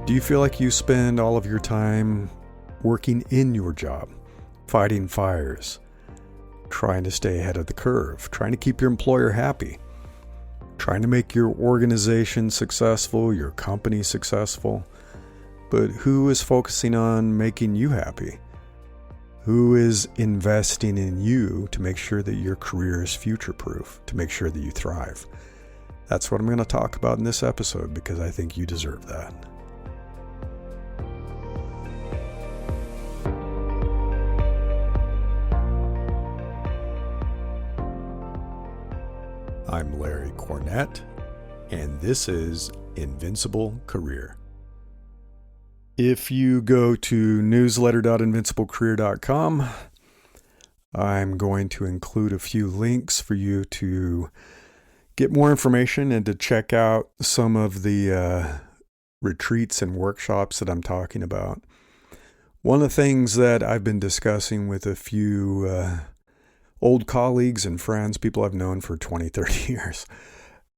Do you feel like you spend all of your time working in your job, fighting fires, trying to stay ahead of the curve, trying to keep your employer happy, trying to make your organization successful, your company successful? But who is focusing on making you happy? Who is investing in you to make sure that your career is future-proof, to make sure that you thrive? That's what I'm going to talk about in this episode because I think you deserve that. I'm Larry Cornett, and this is Invincible Career. If you go to newsletter.invinciblecareer.com, I'm going to include a few links for you to get more information and to check out some of the retreats and workshops that I'm talking about. One of the things that I've been discussing with a few old colleagues and friends, people I've known for 20, 30 years,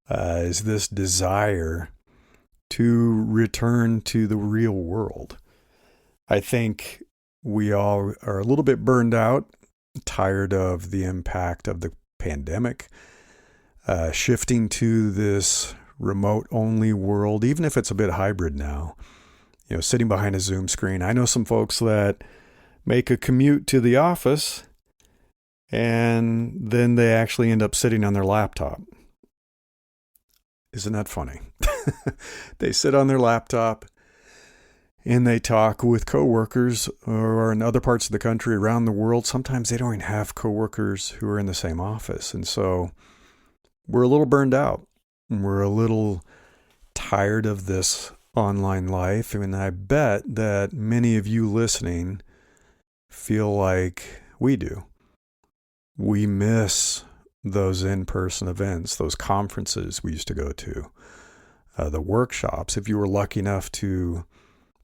is this desire to return to the real world. I think we all are a little bit burned out, tired of the impact of the pandemic, shifting to this remote-only world, even if it's a bit hybrid now. You know, sitting behind a Zoom screen. I know some folks that make a commute to the office and then they actually end up sitting on their laptop. Isn't that funny? They sit on their laptop and they talk with coworkers or in other parts of the country around the world. Sometimes they don't even have coworkers who are in the same office. And so we're a little burned out. We're a little tired of this online life. And I bet that many of you listening feel like we do. We miss those in-person events, those conferences we used to go to, the workshops. If you were lucky enough to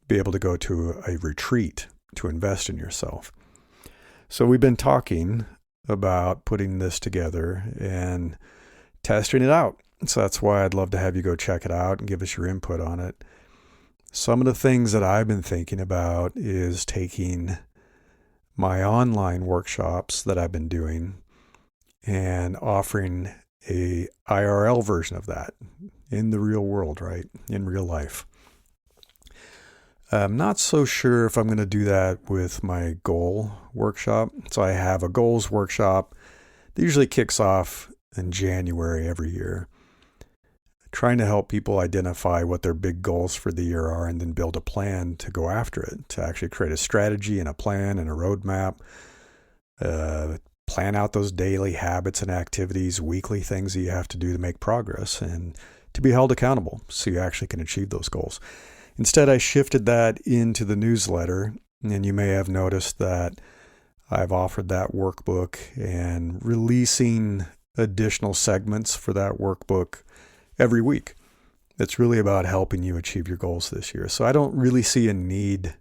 be able to go to a retreat to invest in yourself. So we've been talking about putting this together and testing it out. So that's why I'd love to have you go check it out and give us your input on it. Some of the things that I've been thinking about is taking my online workshops that I've been doing and offering a IRL version of that in the real world, right? In real life. I'm not so sure if I'm going to do that with my goal workshop. So I have a goals workshop that usually kicks off in January every year, trying to help people identify what their big goals for the year are and then build a plan to go after it, to actually create a strategy and a plan and a roadmap, plan out those daily habits and activities, weekly things that you have to do to make progress and to be held accountable so you actually can achieve those goals. Instead, I shifted that into the newsletter, and you may have noticed that I've offered that workbook and releasing additional segments for that workbook every week. It's really about helping you achieve your goals this year. So I don't really see a need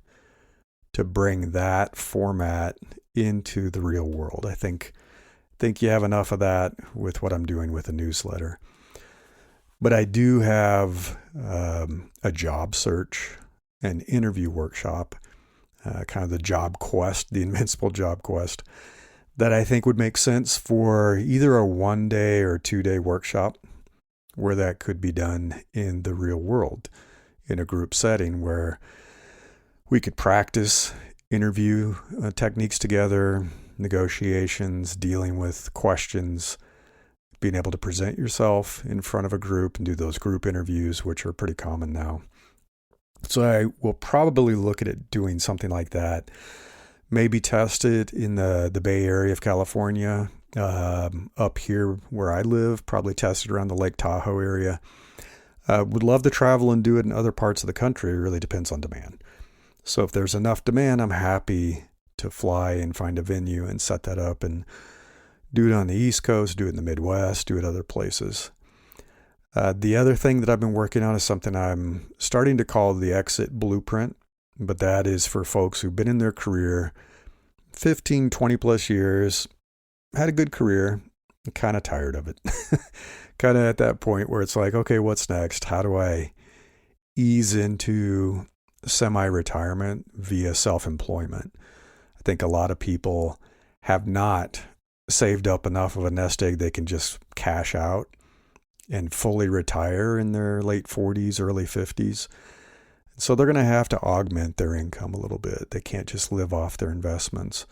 to bring that format into the real world. I think you have enough of that with what I'm doing with the newsletter. But I do have a job search and interview workshop, kind of the job quest, the Invincible Job Quest, that I think would make sense for either a 1-day or 2-day workshop where that could be done in the real world in a group setting where we could practice interview techniques together, negotiations, dealing with questions, being able to present yourself in front of a group and do those group interviews, which are pretty common now. So I will probably look at it doing something like that. Maybe test it in the Bay Area of California, up here where I live, probably test it around the Lake Tahoe area. Would love to travel and do it in other parts of the country. It really depends on demand. So if there's enough demand, I'm happy to fly and find a venue and set that up and do it on the East Coast, do it in the Midwest, do it other places. The other thing that I've been working on is something I'm starting to call the exit blueprint, but that is for folks who've been in their career 15, 20 plus years, had a good career, kind of tired of it. Kind of at that point where it's like, okay, what's next? How do I ease into semi-retirement via self-employment. I think a lot of people have not saved up enough of a nest egg they can just cash out and fully retire in their late 40s, early 50s. So they're going to have to augment their income a little bit. They can't just live off their investments.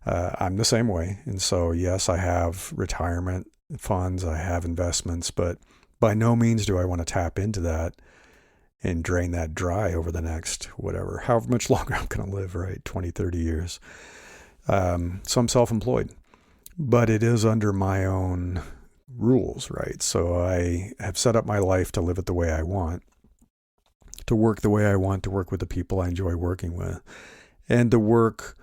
I'm the same way. And so, yes, I have retirement funds, I have investments, but by no means do I want to tap into that and drain that dry over the next, however much longer I'm going to live, right? 20, 30 years. So I'm self-employed, but it is under my own rules, right? So I have set up my life to live it the way I want, to work the way I want, to work with the people I enjoy working with, and to work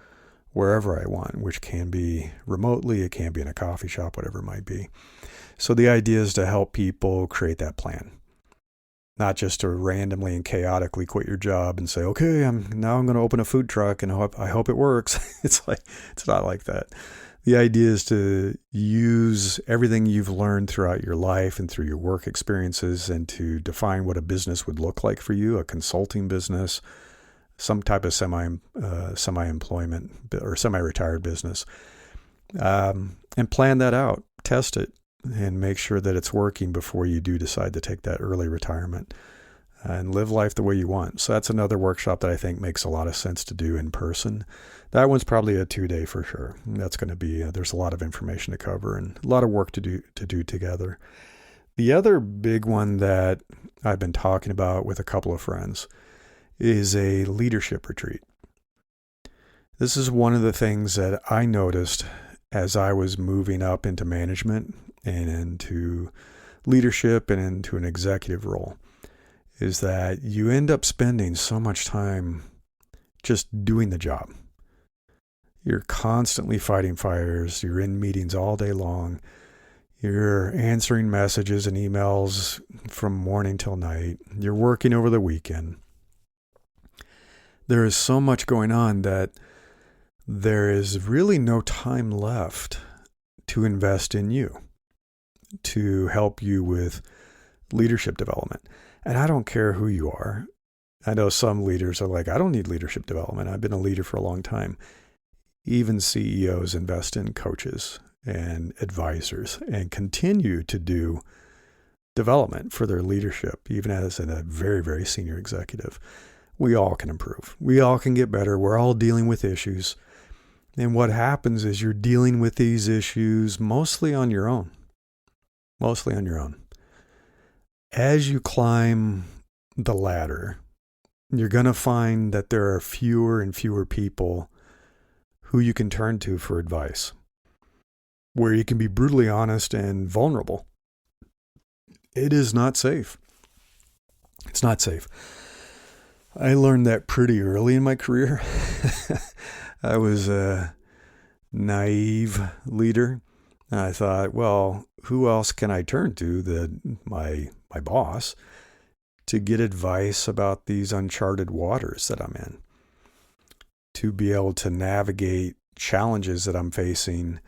wherever I want, which can be remotely, it can be in a coffee shop, whatever it might be. So the idea is to help people create that plan, not just to randomly and chaotically quit your job and say, okay, I'm going to open a food truck and I hope it works. It's not like that. The idea is to use everything you've learned throughout your life and through your work experiences and to define what a business would look like for you, a consulting business, some type of semi-employment or semi-retired business, and plan that out, test it, and make sure that it's working before you do decide to take that early retirement and live life the way you want. So that's another workshop that I think makes a lot of sense to do in person. That one's probably a 2-day for sure. That's going to be, there's a lot of information to cover and a lot of work to do together. The other big one that I've been talking about with a couple of friends is a leadership retreat. This is one of the things that I noticed as I was moving up into management and into leadership and into an executive role, is that you end up spending so much time just doing the job. You're constantly fighting fires. You're in meetings all day long. You're answering messages and emails from morning till night. You're working over the weekend. There is so much going on that there is really no time left to invest in you, to help you with leadership development. And I don't care who you are. I know some leaders are like, I don't need leadership development. I've been a leader for a long time. Even CEOs invest in coaches and advisors and continue to do development for their leadership, even as a very, very senior executive. We all can improve. We all can get better. We're all dealing with issues. And what happens is you're dealing with these issues mostly on your own. Mostly on your own. As you climb the ladder, you're going to find that there are fewer and fewer people who you can turn to for advice, where you can be brutally honest and vulnerable. It is not safe. It's not safe. I learned that pretty early in my career. I was a naive leader. I thought, well, who else can I turn to my boss to get advice about these uncharted waters that I'm in, to be able to navigate challenges that I'm facing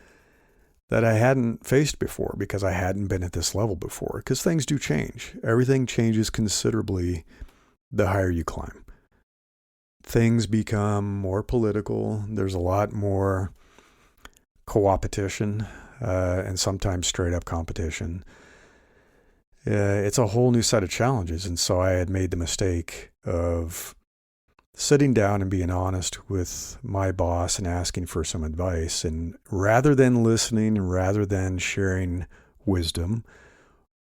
that I hadn't faced before because I hadn't been at this level before, because things do change. Everything changes considerably the higher you climb. Things become more political. There's a lot more co-opetition and sometimes straight up competition. It's a whole new set of challenges. And so I had made the mistake of sitting down and being honest with my boss and asking for some advice. And rather than listening, rather than sharing wisdom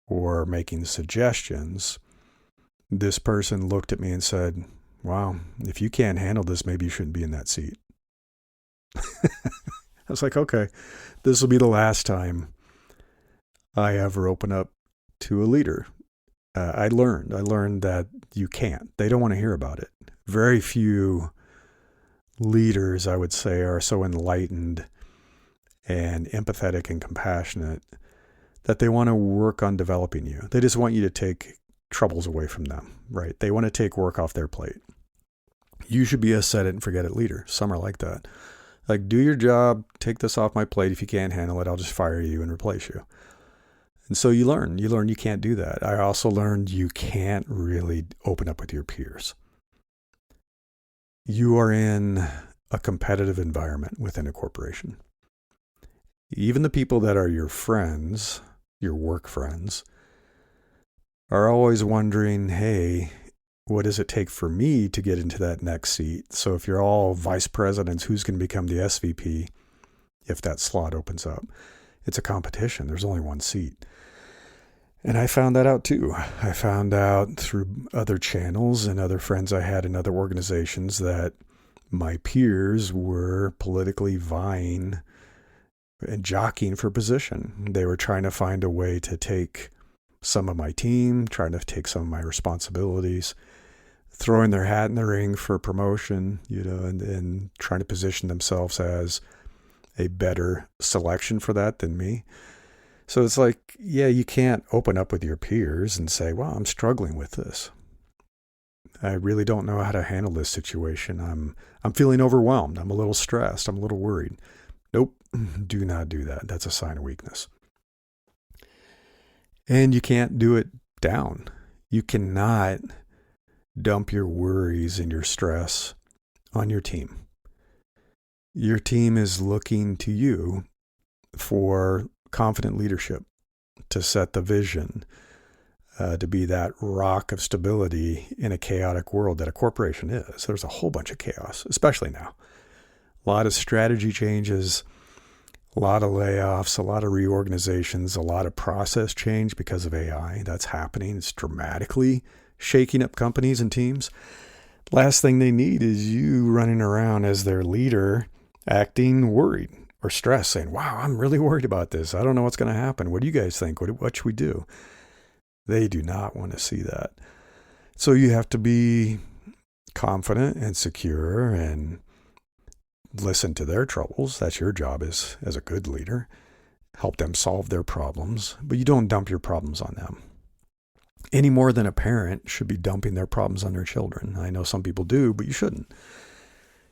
or making suggestions, this person looked at me and said, wow, if you can't handle this, maybe you shouldn't be in that seat. I was like, okay, this will be the last time I ever open up to a leader. I learned that you can't. They don't want to hear about it. Very few leaders, I would say, are so enlightened and empathetic and compassionate that they want to work on developing you. They just want you to take troubles away from them, right? They want to take work off their plate. You should be a set it and forget it leader. Some are like that. Like, do your job, take this off my plate. If you can't handle it, I'll just fire you and replace you. And so you learn you can't do that. I also learned you can't really open up with your peers. you are in a competitive environment within a corporation. Even the people that are your friends, your work friends, are always wondering, hey, what does it take for me to get into that next seat? So if you're all vice presidents, who's going to become the SVP if that slot opens up? It's a competition. There's only one seat. And I found that out too. I found out through other channels and other friends I had in other organizations that my peers were politically vying and jockeying for position. They were trying to find a way to take some of my team, trying to take some of my responsibilities, throwing their hat in the ring for promotion, and trying to position themselves as a better selection for that than me. So it's like, yeah, you can't open up with your peers and say, well, I'm struggling with this. I really don't know how to handle this situation. I'm feeling overwhelmed. I'm a little stressed. I'm a little worried. Nope, do not do that. That's a sign of weakness. And you can't do it down. You cannot dump your worries and your stress on your team. Your team is looking to you for confident leadership, to set the vision, to be that rock of stability in a chaotic world that a corporation is. There's a whole bunch of chaos, especially now. A lot of strategy changes, a lot of layoffs, a lot of reorganizations, a lot of process change because of AI. That's happening. It's dramatically shaking up companies and teams. Last thing they need is you running around as their leader, acting worried or stressed, saying, wow, I'm really worried about this. I don't know what's going to happen. What do you guys think? What should we do? They do not want to see that. So you have to be confident and secure and listen to their troubles. That's your job as a good leader. Help them solve their problems, but you don't dump your problems on them. Any more than a parent should be dumping their problems on their children. I know some people do, but you shouldn't.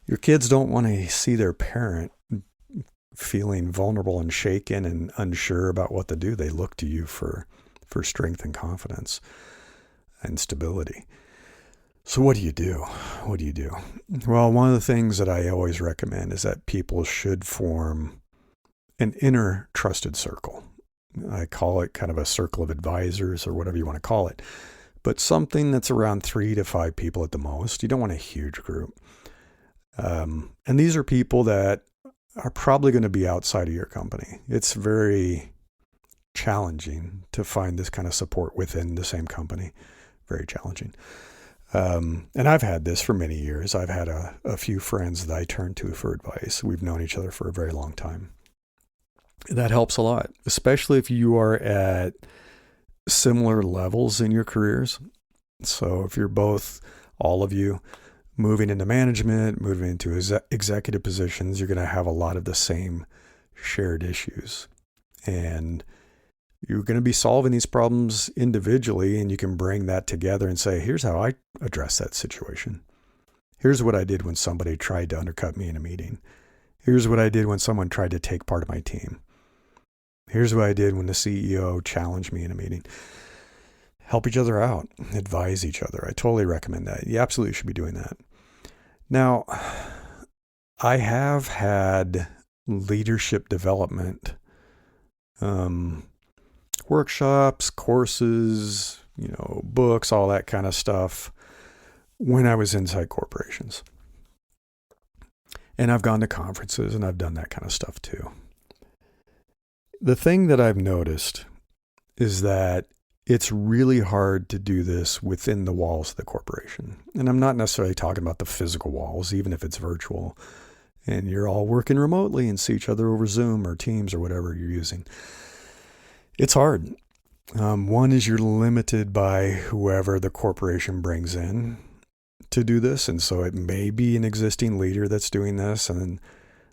Your kids don't want to see their parent feeling vulnerable and shaken and unsure about what to do. They look to you for strength and confidence and stability. So what do you do? What do you do? Well, one of the things that I always recommend is that people should form an inner trusted circle. I call it kind of a circle of advisors or whatever you want to call it, but something that's around 3 to 5 people at the most. You don't want a huge group. And these are people that are probably going to be outside of your company. It's very challenging to find this kind of support within the same company. Very challenging. And I've had this for many years. I've had a few friends that I turn to for advice. We've known each other for a very long time. That helps a lot, especially if you are at similar levels in your careers. So if you're both, all of you, moving into management, moving into executive positions, you're going to have a lot of the same shared issues. And you're going to be solving these problems individually, and you can bring that together and say, here's how I address that situation. Here's what I did when somebody tried to undercut me in a meeting. Here's what I did when someone tried to take part of my team. Here's what I did when the CEO challenged me in a meeting. Help each other out, advise each other. I totally recommend that. You absolutely should be doing that. Now, I have had leadership development workshops, courses, books, all that kind of stuff when I was inside corporations. And I've gone to conferences and I've done that kind of stuff too. The thing that I've noticed is that it's really hard to do this within the walls of the corporation. And I'm not necessarily talking about the physical walls, even if it's virtual and you're all working remotely and see each other over Zoom or Teams or whatever you're using. It's hard. One is you're limited by whoever the corporation brings in to do this. And so it may be an existing leader that's doing this, and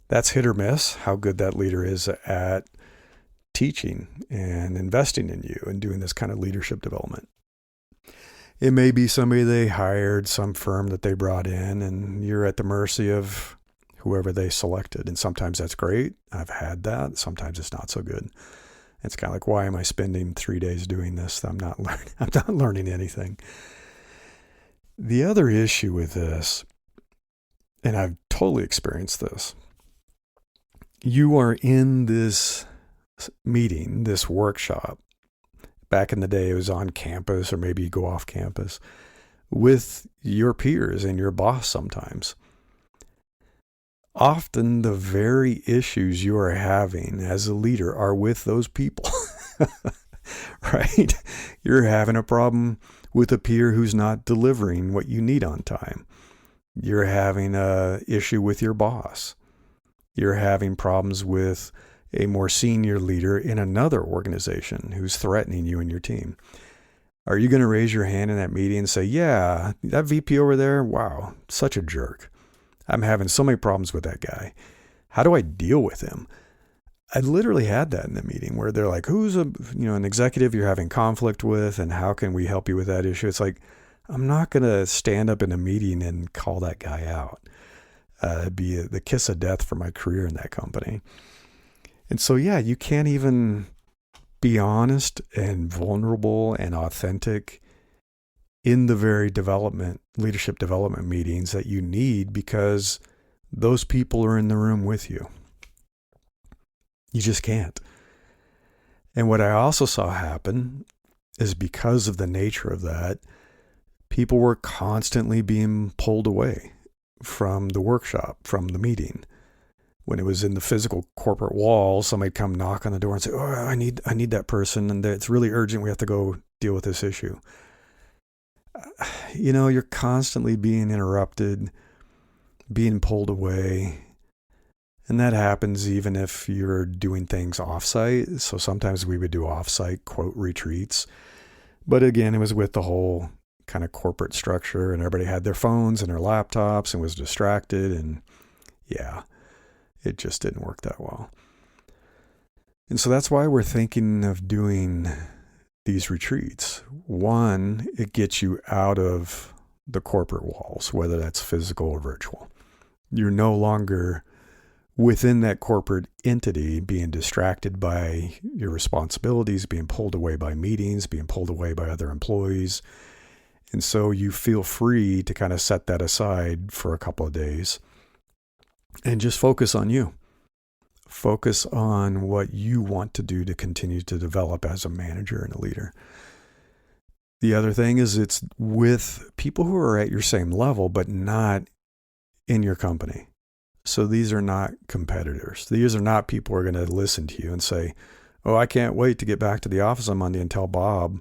that's hit or miss how good that leader is at teaching and investing in you and doing this kind of leadership development. It may be somebody they hired, some firm that they brought in, and you're at the mercy of whoever they selected. And sometimes that's great. I've had that. Sometimes it's not so good. It's kind of like, why am I spending 3 days doing this? I'm not learning anything. The other issue with this and I've totally experienced this. You are in this meeting, this workshop. Back in the day, it was on campus, or maybe you go off campus with your peers and your boss sometimes. Often the very issues you are having as a leader are with those people, right? You're having a problem with a peer who's not delivering what you need on time. You're having an issue with your boss. You're having problems with a more senior leader in another organization who's threatening you and your team. Are you going to raise your hand in that meeting and say, yeah, that VP over there, wow, such a jerk. I'm having so many problems with that guy. How do I deal with him? I literally had that in the meeting where they're like, who's an executive you're having conflict with, and how can we help you with that issue? It's like, I'm not going to stand up in a meeting and call that guy out. It'd be the kiss of death for my career in that company. And so, yeah, you can't even be honest and vulnerable and authentic in the very leadership development meetings that you need, because those people are in the room with you. You just can't. And what I also saw happen is, because of the nature of that, people were constantly being pulled away from the workshop, from the meeting. When it was in the physical corporate wall, somebody'd come knock on the door and say, oh, I need that person, and it's really urgent. We have to go deal with this issue. You're constantly being interrupted, being pulled away. And that happens even if you're doing things offsite. So sometimes we would do offsite quote retreats. But again, it was with the whole kind of corporate structure, and everybody had their phones and their laptops and was distracted. And yeah, it just didn't work that well. And so that's why we're thinking of doing these retreats. One, it gets you out of the corporate walls, whether that's physical or virtual. You're no longer within that corporate entity being distracted by your responsibilities, being pulled away by meetings, being pulled away by other employees. And so you feel free to kind of set that aside for a couple of days and just focus on you. Focus on what you want to do to continue to develop as a manager and a leader. The other thing is, it's with people who are at your same level, but not in your company. So these are not competitors. These are not people who are going to listen to you and say, oh, I can't wait to get back to the office on Monday and tell Bob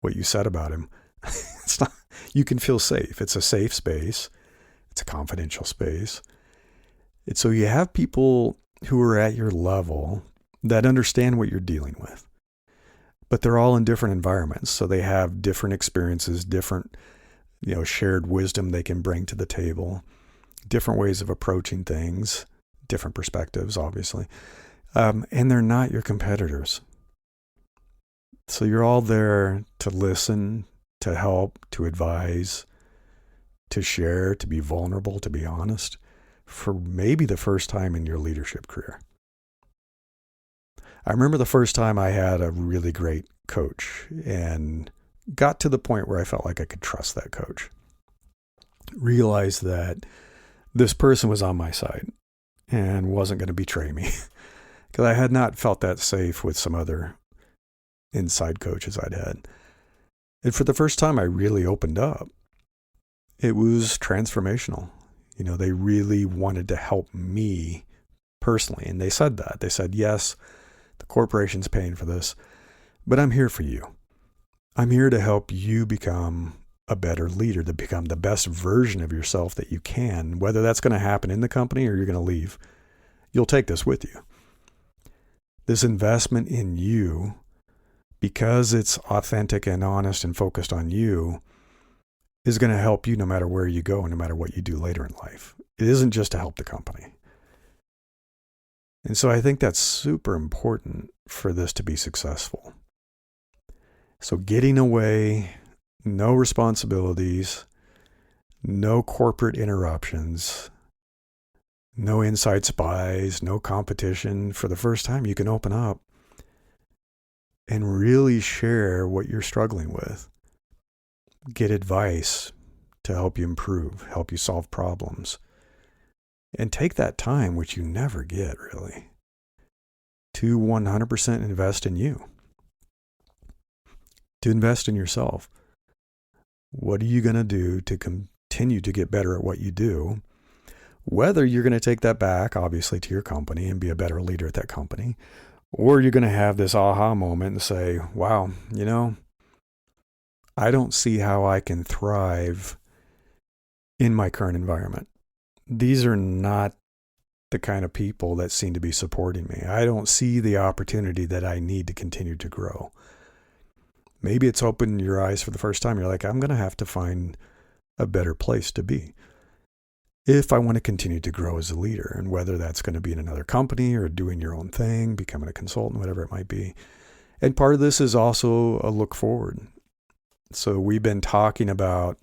what you said about him. It's not, you can feel safe. It's a safe space. It's a confidential space. And so you have people who are at your level that understand what you're dealing with, but they're all in different environments. So they have different experiences, different, shared wisdom they can bring to the table, different ways of approaching things, different perspectives, obviously. And they're not your competitors. So you're all there to listen, to help, to advise, to share, to be vulnerable, to be honest, for maybe the first time in your leadership career. I remember the first time I had a really great coach and got to the point where I felt like I could trust that coach. Realized that this person was on my side and wasn't going to betray me, because I had not felt that safe with some other inside coaches I'd had. And for the first time, I really opened up. It was transformational. They really wanted to help me personally. And they said that. They said, yes, the corporation's paying for this, but I'm here for you. I'm here to help you become a better leader, to become the best version of yourself that you can, whether that's going to happen in the company or you're going to leave. You'll take this with you. This investment in you, because it's authentic and honest and focused on you, is going to help you no matter where you go and no matter what you do later in life. It isn't just to help the company. And so I think that's super important for this to be successful. So getting away, no responsibilities, no corporate interruptions, no inside spies, no competition. For the first time, you can open up and really share what you're struggling with. Get advice to help you improve, help you solve problems. And take that time, which you never get really, to 100% invest in you, to invest in yourself. What are you going to do to continue to get better at what you do? Whether you're going to take that back, obviously, to your company and be a better leader at that company, or you're going to have this aha moment and say, wow, I don't see how I can thrive in my current environment. These are not the kind of people that seem to be supporting me. I don't see the opportunity that I need to continue to grow. Maybe it's opened your eyes for the first time. You're like, I'm going to have to find a better place to be if I want to continue to grow as a leader, and whether that's going to be in another company or doing your own thing, becoming a consultant, whatever it might be. And part of this is also a look forward. So we've been talking about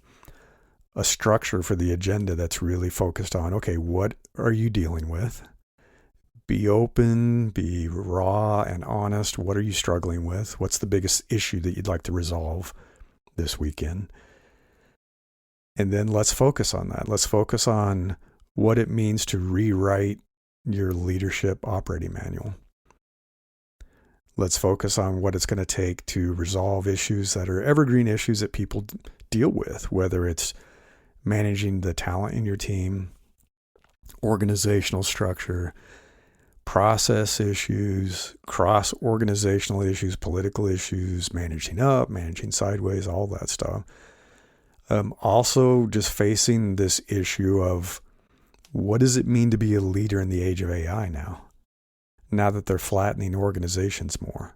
a structure for the agenda that's really focused on, okay, what are you dealing with? Be open, be raw and honest. What are you struggling with? What's the biggest issue that you'd like to resolve this weekend? And then let's focus on that. Let's focus on what it means to rewrite your leadership operating manual. Let's focus on what it's going to take to resolve issues that are evergreen issues that people deal with, whether it's managing the talent in your team, organizational structure, process issues, cross-organizational issues, political issues, managing up, managing sideways, all that stuff. Also just facing this issue of what does it mean to be a leader in the age of AI now that they're flattening organizations more,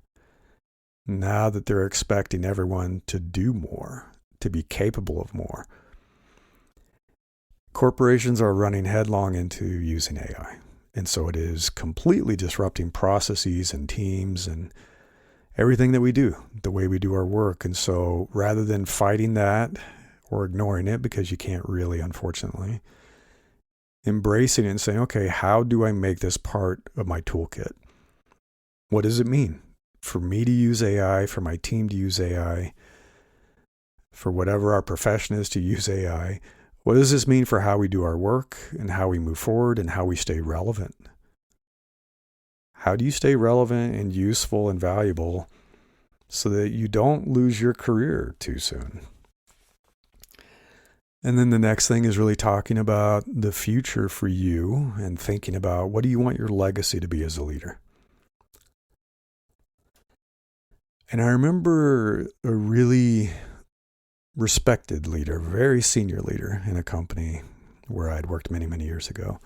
now that they're expecting everyone to do more, to be capable of more. Corporations are running headlong into using AI. And so it is completely disrupting processes and teams and everything that we do, the way we do our work. And so rather than fighting that or ignoring it, because you can't really, unfortunately, embracing it and saying, okay, how do I make this part of my toolkit? What does it mean for me to use AI, for my team to use AI, for whatever our profession is to use AI? What does this mean for how we do our work and how we move forward and how we stay relevant? How do you stay relevant and useful and valuable so that you don't lose your career too soon? And then the next thing is really talking about the future for you and thinking about what do you want your legacy to be as a leader? And I remember a really respected leader, very senior leader in a company where I'd worked many, many years ago.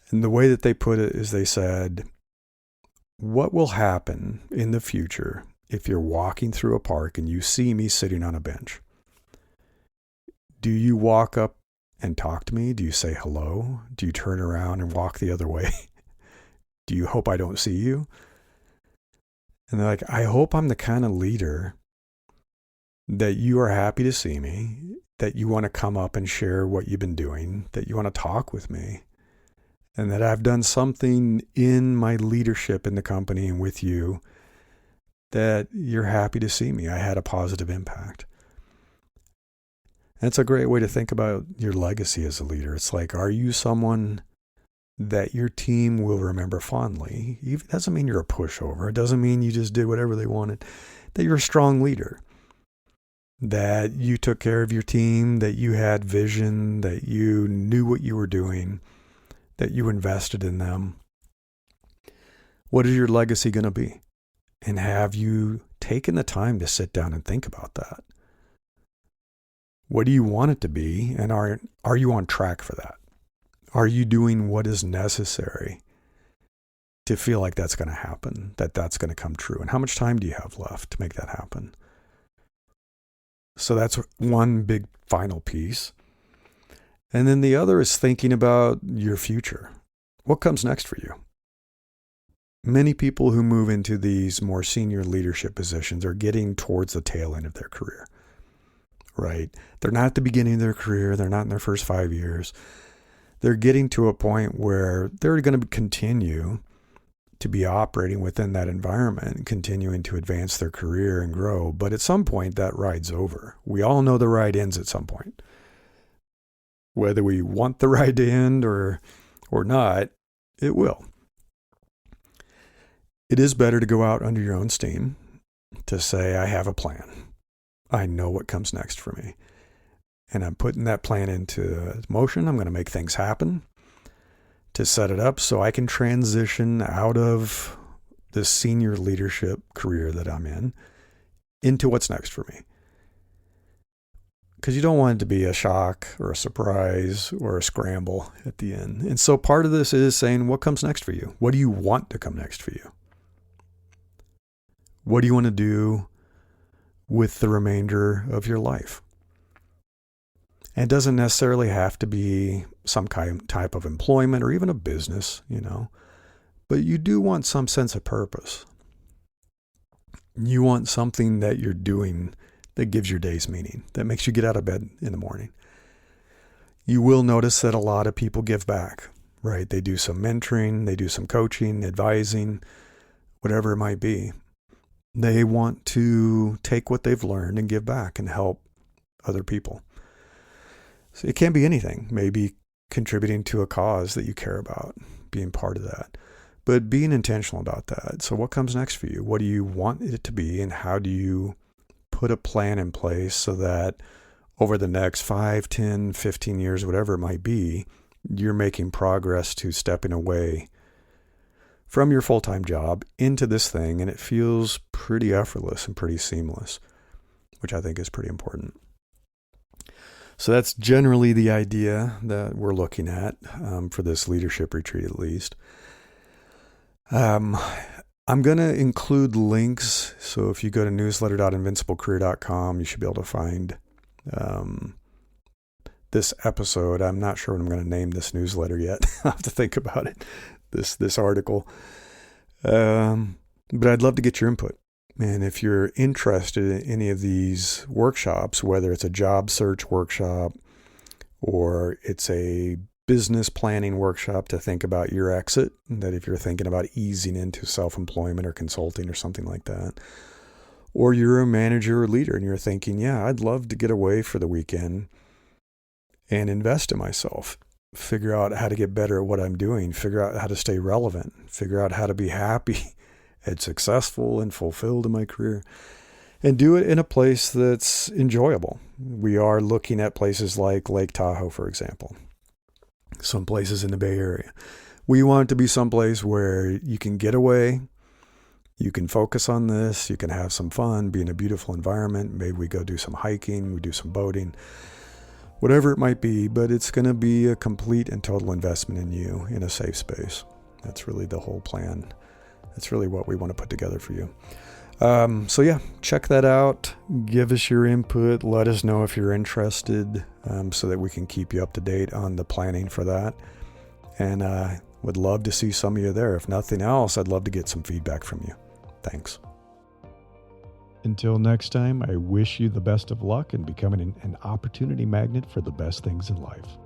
And the way that they put it is they said, what will happen in the future if you're walking through a park and you see me sitting on a bench? Do you walk up and talk to me? Do you say hello? Do you turn around and walk the other way? Do you hope I don't see you? And they're like, I hope I'm the kind of leader that you are happy to see me, that you want to come up and share what you've been doing, that you want to talk with me, and that I've done something in my leadership in the company and with you that you're happy to see me. I had a positive impact. And it's a great way to think about your legacy as a leader. It's like, are you someone that your team will remember fondly? It doesn't mean you're a pushover. It doesn't mean you just did whatever they wanted. That you're a strong leader. That you took care of your team, that you had vision, that you knew what you were doing, that you invested in them. What is your legacy going to be? And have you taken the time to sit down and think about that? What do you want it to be? And are you on track for that? Are you doing what is necessary to feel like that's going to happen, that that's going to come true? And how much time do you have left to make that happen? So that's one big final piece. And then the other is thinking about your future. What comes next for you? Many people who move into these more senior leadership positions are getting towards the tail end of their career, right? They're not at the beginning of their career. They're not in their first 5 years. They're getting to a point where they're going to continue to be operating within that environment, continuing to advance their career and grow. But at some point, that ride's over. We all know the ride ends at some point. Whether we want the ride to end or or not, it will. It is better to go out under your own steam, to say, I have a plan. I know what comes next for me. And I'm putting that plan into motion. I'm going to make things happen to set it up so I can transition out of this senior leadership career that I'm in into what's next for me. Because you don't want it to be a shock or a surprise or a scramble at the end. And so part of this is saying, what comes next for you? What do you want to come next for you? What do you want to do with the remainder of your life? And it doesn't necessarily have to be some type of employment or even a business, but you do want some sense of purpose. You want something that you're doing that gives your days meaning, that makes you get out of bed in the morning. You will notice that a lot of people give back, right? They do some mentoring, they do some coaching, advising, whatever it might be. They want to take what they've learned and give back and help other people. So it can be anything, maybe contributing to a cause that you care about, being part of that, but being intentional about that. So what comes next for you? What do you want it to be? And how do you put a plan in place so that over the next 5, 10, 15 years, whatever it might be, you're making progress to stepping away from your full-time job into this thing, and it feels pretty effortless and pretty seamless, which I think is pretty important. So that's generally the idea that we're looking at for this leadership retreat, at least. I'm going to include links. So if you go to newsletter.invinciblecareer.com, you should be able to find this episode. I'm not sure what I'm going to name this newsletter yet. I'll have to think about it, this article. But I'd love to get your input. And if you're interested in any of these workshops, whether it's a job search workshop or it's a business planning workshop to think about your exit, that if you're thinking about easing into self-employment or consulting or something like that, or you're a manager or leader and you're thinking, yeah, I'd love to get away for the weekend and invest in myself, figure out how to get better at what I'm doing, figure out how to stay relevant, figure out how to be happy and successful and fulfilled in my career, and do it in a place that's enjoyable. We are looking at places like Lake Tahoe, for example, some places in the Bay Area. We want it to be someplace where you can get away, you can focus on this, you can have some fun, be in a beautiful environment. Maybe we go do some hiking, we do some boating, whatever it might be, but it's going to be a complete and total investment in you in a safe space. That's really the whole plan. That's really what we want to put together for you. So yeah, check that out. Give us your input. Let us know if you're interested so that we can keep you up to date on the planning for that. And would love to see some of you there. If nothing else, I'd love to get some feedback from you. Thanks. Until next time, I wish you the best of luck in becoming an opportunity magnet for the best things in life.